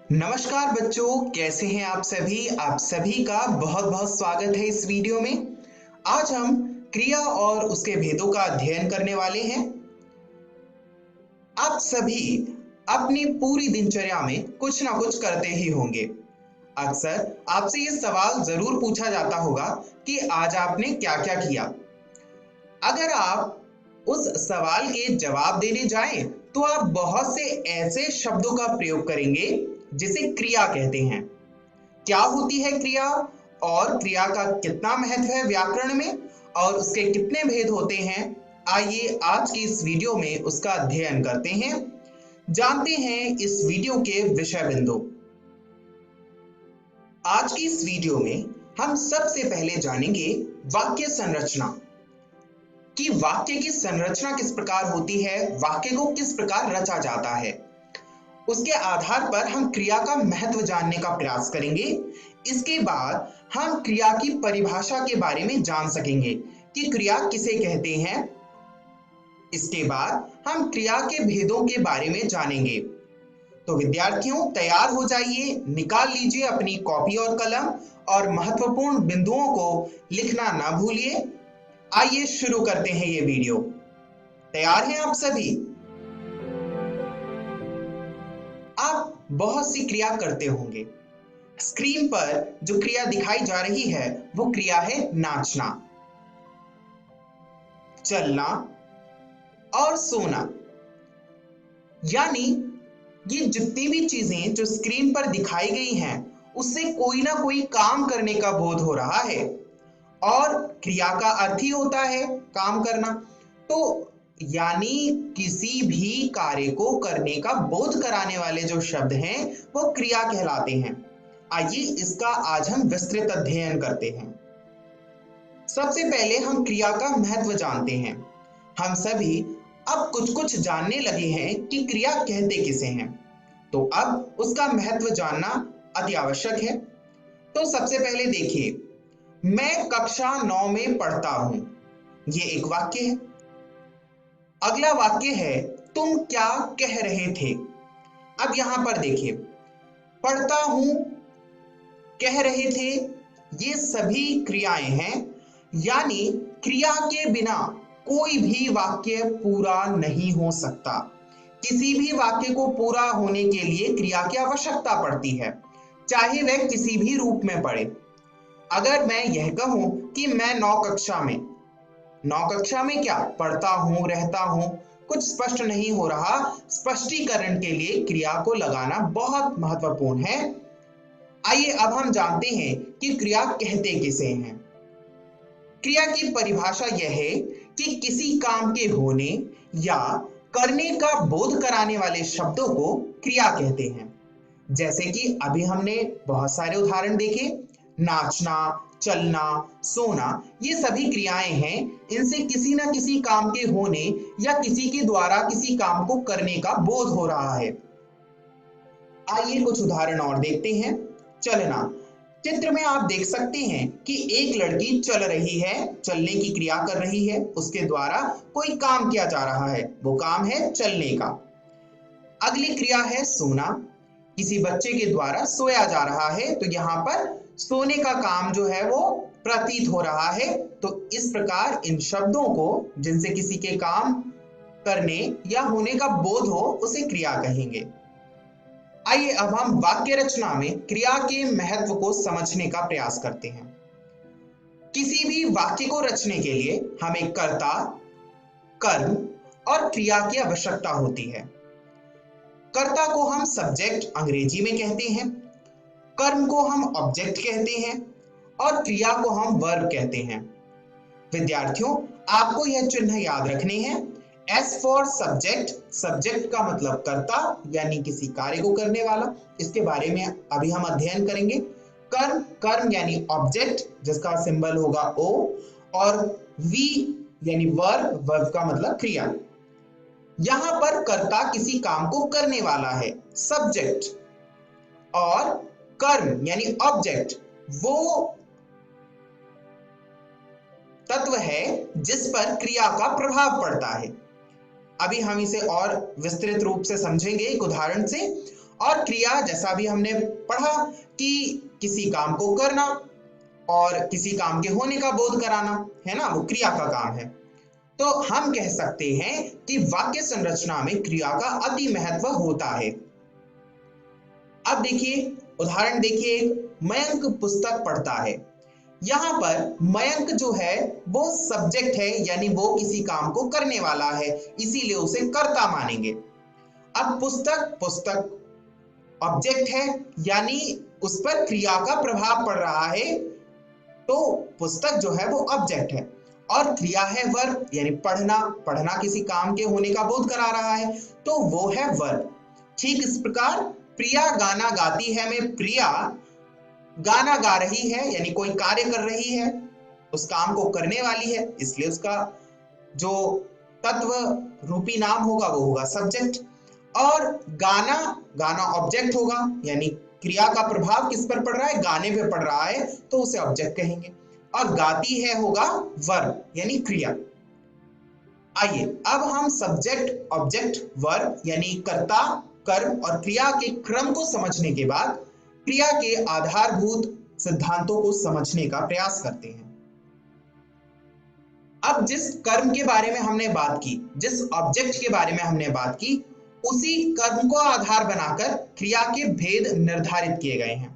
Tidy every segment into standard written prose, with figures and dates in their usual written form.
नमस्कार बच्चों, कैसे हैं आप सभी। आप सभी का बहुत बहुत स्वागत है इस वीडियो में। आज हम क्रिया और उसके भेदों का अध्ययन करने वाले हैं। आप सभी अपनी पूरी दिनचर्या में कुछ ना कुछ करते ही होंगे। अक्सर आपसे ये सवाल जरूर पूछा जाता होगा कि आज आपने क्या क्या किया। अगर आप उस सवाल के जवाब देने जाएं तो आप बहुत से ऐसे शब्दों का प्रयोग करेंगे जिसे क्रिया कहते हैं। क्या होती है क्रिया और क्रिया का कितना महत्व है व्याकरण में और उसके कितने भेद होते हैं, आइए आज की इस वीडियो में उसका अध्ययन करते हैं। जानते हैं इस वीडियो के विषय बिंदु। आज की इस वीडियो में हम सबसे पहले जानेंगे वाक्य संरचना, कि वाक्य की संरचना किस प्रकार होती है, वाक्य को किस प्रकार रचा जाता है। उसके आधार पर हम क्रिया का महत्व जानने का प्रयास करेंगे। इसके बाद हम क्रिया की परिभाषा के बारे में जान सकेंगे कि क्रिया किसे कहते हैं। इसके बाद हम क्रिया के भेदों के बारे में जानेंगे। तो विद्यार्थियों तैयार हो जाइए, निकाल लीजिए अपनी कॉपी और कलम और महत्वपूर्ण बिंदुओं को लिखना ना भूलिए। आइए शुरू करते हैं ये वीडियो। तैयार हैं आप सभी। आप बहुत सी क्रिया करते होंगे। स्क्रीन पर जो क्रिया दिखाई जा रही है वो क्रिया है नाचना, चलना और सोना। यानी ये जितनी भी चीजें जो स्क्रीन पर दिखाई गई हैं उससे कोई ना कोई काम करने का बोध हो रहा है और क्रिया का अर्थ ही होता है काम करना। तो यानी किसी भी कार्य को करने का बोध कराने वाले जो शब्द हैं वो क्रिया कहलाते हैं। आइए इसका आज हम विस्तृत अध्ययन करते हैं। सबसे पहले हम क्रिया का महत्व जानते हैं। हम सभी अब कुछ कुछ जानने लगे हैं कि क्रिया कहते किसे हैं, तो अब उसका महत्व जानना अति आवश्यक है। तो सबसे पहले देखिए, मैं कक्षा 9 में पढ़ता हूं, ये एक वाक्य है। अगला वाक्य है तुम क्या कह रहे थे। अब यहां पर देखिए, पढ़ता हूं, कह रहे थे, ये सभी क्रियाएं हैं। यानी क्रिया के बिना कोई भी वाक्य पूरा नहीं हो सकता। किसी भी वाक्य को पूरा होने के लिए क्रिया की आवश्यकता पड़ती है, चाहे वह किसी भी रूप में पड़े। अगर मैं यह कहूं कि मैं 9 कक्षा में, 9 कक्षा में क्या पढ़ता हूं, रहता हूं, कुछ स्पष्ट नहीं हो रहा। स्पष्टीकरण के लिए क्रिया को लगाना बहुत महत्वपूर्ण है। आइए अब हम जानते हैं कि क्रिया कहते किसे हैं। क्रिया की परिभाषा यह है कि किसी काम के होने या करने का बोध कराने वाले शब्दों को क्रिया कहते हैं। जैसे कि अभी हमने बहुत सारे उदाहरण देखे, नाचना, चलना, सोना, ये सभी क्रियाएं हैं। इनसे किसी ना किसी काम के होने या किसी के द्वारा किसी काम को करने का बोध हो रहा है। आइए कुछ उदाहरण और देखते हैं। चलना, चित्र में आप देख सकते हैं कि एक लड़की चल रही है, चलने की क्रिया कर रही है, उसके द्वारा कोई काम किया जा रहा है, वो काम है चलने का। अगली क्रिया है सोना, किसी बच्चे के द्वारा सोया जा रहा है, तो यहाँ पर सोने का काम जो है वो प्रतीत हो रहा है। तो इस प्रकार इन शब्दों को जिनसे किसी के काम करने या होने का बोध हो उसे क्रिया कहेंगे। आइए अब हम वाक्य रचना में क्रिया के महत्व को समझने का प्रयास करते हैं। किसी भी वाक्य को रचने के लिए हमें कर्ता, कर्म और क्रिया की आवश्यकता होती है। कर्ता को हम सब्जेक्ट अंग्रेजी में कहते हैं, कर्म को हम ऑब्जेक्ट कहते हैं और क्रिया को हम वर्ब कहते हैं। विद्यार्थियों आपको यह चिन्ह याद रखने हैं। S फॉर सब्जेक्ट, सब्जेक्ट का मतलब कर्ता यानी किसी कार्य को करने वाला, इसके बारे में अभी हम अध्ययन करेंगे। कर्म, कर्म यानी ऑब्जेक्ट जिसका सिंबल होगा O, और V यानी वर्ब, वर्ब का मतलब क्रिया। यहां पर कर्ता किसी काम को करने वाला है, सब्जेक्ट, और कर्म यानी ऑब्जेक्ट वो तत्व है जिस पर क्रिया का प्रभाव पड़ता है। अभी हम इसे और विस्तृत रूप से समझेंगे एक उदाहरण से। और क्रिया जैसा भी हमने पढ़ा कि किसी काम को करना और किसी काम के होने का बोध कराना, है ना, वो क्रिया का काम है। तो हम कह सकते हैं कि वाक्य संरचना में क्रिया का अति महत्व होता है। अब देखिए, उदाहरण देखिए, एक मयंक पुस्तक पढ़ता है। यहाँ पर मयंक जो है वो सब्जेक्ट है, यानी वो किसी काम को करने वाला है, इसीलिए उसे कर्ता मानेंगे। अब पुस्तक पुस्तक ऑब्जेक्ट है, यानी उस पर क्रिया का प्रभाव पड़ रहा है, तो पुस्तक जो है वो ऑब्जेक्ट है। और क्रिया है वर्ब, यानी पढ़ना, पढ़ना किसी काम के होने का बोध करा रहा है, तो वो है वर्ब। ठीक इस प्रकार प्रिया गाना गाती है में प्रिया गाना गा रही है, यानी कोई कार्य कर रही है, उस काम को करने वाली है, इसलिए उसका जो तत्व रूपी नाम होगा वो होगा सब्जेक्ट। और गाना, गाना ऑब्जेक्ट होगा, यानी क्रिया का प्रभाव किस पर पड़ रहा है, गाने पे पड़ रहा है, तो उसे ऑब्जेक्ट कहेंगे। और गाती है होगा वर्ब, यानी क्रिया। आइए अब हम सब्जेक्ट ऑब्जेक्ट वर्ब यानी कर्ता कर्म और क्रिया के क्रम को समझने के बाद क्रिया के आधारभूत सिद्धांतों को समझने का प्रयास करते हैं। अब जिस कर्म के बारे में हमने बात की, जिस ऑब्जेक्ट के बारे में हमने बात की, उसी कर्म को आधार बनाकर क्रिया के भेद निर्धारित किए गए हैं।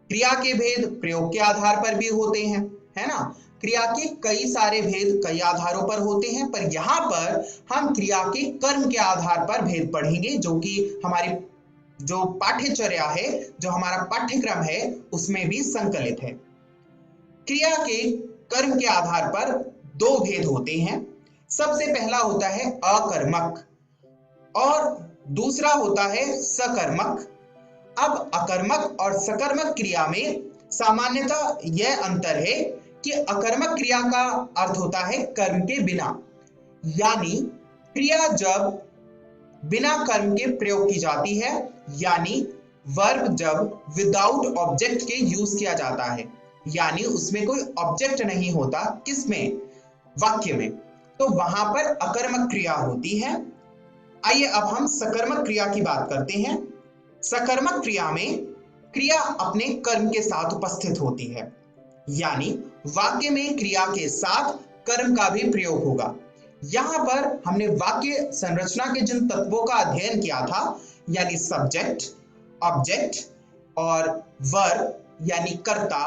क्रिया के भेद प्रयोग के आधार पर भी होते हैं, है ना। क्रिया के कई सारे भेद कई आधारों पर होते हैं, पर यहाँ पर हम क्रिया के कर्म के आधार पर भेद पढ़ेंगे, जो कि हमारी जो पाठ्यचर्या है, जो हमारा पाठ्यक्रम है, उसमें भी संकलित है। क्रिया के कर्म के आधार पर दो भेद होते हैं। सबसे पहला होता है अकर्मक और दूसरा होता है सकर्मक। अब अकर्मक और सकर्मक क्रिया में सामान्यतः यह अंतर है कि अकर्मक क्रिया का अर्थ होता है कर्म के बिना, यानी क्रिया जब बिना कर्म के प्रयोग की जाती है, यानी वर्ब जब विदाउट ऑब्जेक्ट के यूज किया जाता है, यानी उसमें कोई ऑब्जेक्ट नहीं होता, किसमें, वाक्य में, तो वहां पर अकर्मक क्रिया होती है। आइए अब हम सकर्मक क्रिया की बात करते हैं। सकर्मक क्रिया में क्रिया अपने कर्म के साथ उपस्थित होती है, यानी वाक्य में क्रिया के साथ कर्म का भी प्रयोग होगा। यहां पर हमने वाक्य संरचना के जिन तत्वों का अध्ययन किया था, यानी सब्जेक्ट ऑब्जेक्ट और वर्ब यानी कर्ता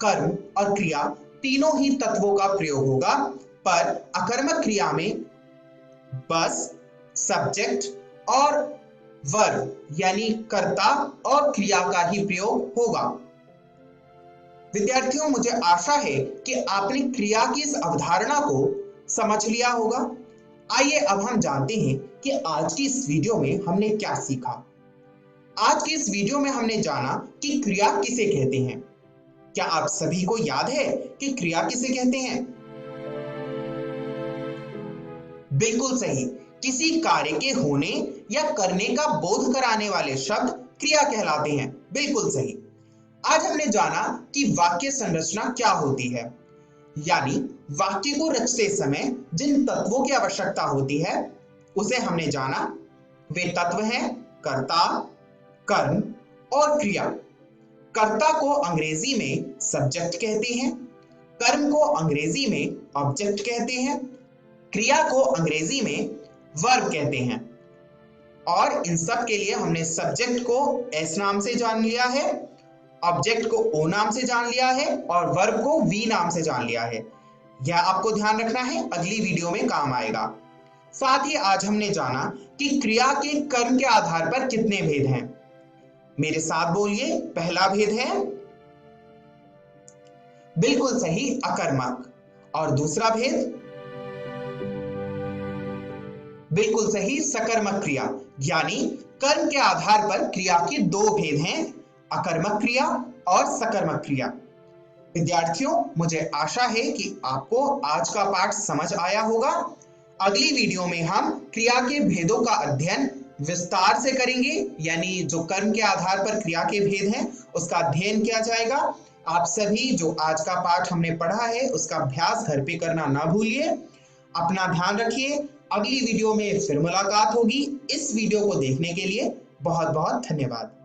कर्म और क्रिया, तीनों ही तत्वों का प्रयोग होगा। पर अकर्मक क्रिया में बस सब्जेक्ट और वर्ब यानी कर्ता और क्रिया का ही प्रयोग होगा। विद्यार्थियों, मुझे आशा है कि आपने क्रिया की इस अवधारणा को समझ लिया होगा। आइए अब हम जानते हैं कि आज की इस वीडियो में हमने क्या सीखा। आज की इस वीडियो में हमने जाना कि क्रिया किसे कहते हैं। क्या आप सभी को याद है कि क्रिया किसे कहते हैं? बिल्कुल सही, किसी कार्य के होने या करने का बोध कराने वाले शब्द क्रिया कहलाते हैं। बिल्कुल सही। आज हमने जाना कि वाक्य संरचना क्या होती है, यानी वाक्य को रचते समय जिन तत्वों की आवश्यकता होती है उसे हमने जाना। वे तत्व हैं कर्ता, कर्म और क्रिया। कर्ता को अंग्रेजी में सब्जेक्ट कहते हैं, कर्म को अंग्रेजी में ऑब्जेक्ट कहते हैं, क्रिया को अंग्रेजी में वर्ब कहते हैं। और इन सब के लिए हमने सब्जेक्ट को एस नाम से जान लिया है, ऑब्जेक्ट को ओ नाम से जान लिया है और वर्ब को वी नाम से जान लिया है। यह आपको ध्यान रखना है, अगली वीडियो में काम आएगा। साथ ही आज हमने जाना कि क्रिया के कर्म के आधार पर कितने भेद हैं। मेरे साथ बोलिए, पहला भेद है बिल्कुल सही अकर्मक, और दूसरा भेद बिल्कुल सही सकर्मक क्रिया, यानी कर्म के आधार पर क्रिया के दो भेद हैं, अकर्मक क्रिया और सकर्मक क्रिया। विद्यार्थियों, मुझे आशा है कि आपको आज का पाठ समझ आया होगा। अगली वीडियो में हम क्रिया के भेदों का अध्ययन विस्तार से करेंगे, यानी जो कर्म के आधार पर क्रिया के भेद हैं उसका अध्ययन किया जाएगा। आप सभी जो आज का पाठ हमने पढ़ा है उसका अभ्यास घर पे करना ना भूलिए। अपना ध्यान रखिए। अगली वीडियो में फिर मुलाकात होगी। इस वीडियो को देखने के लिए बहुत बहुत धन्यवाद।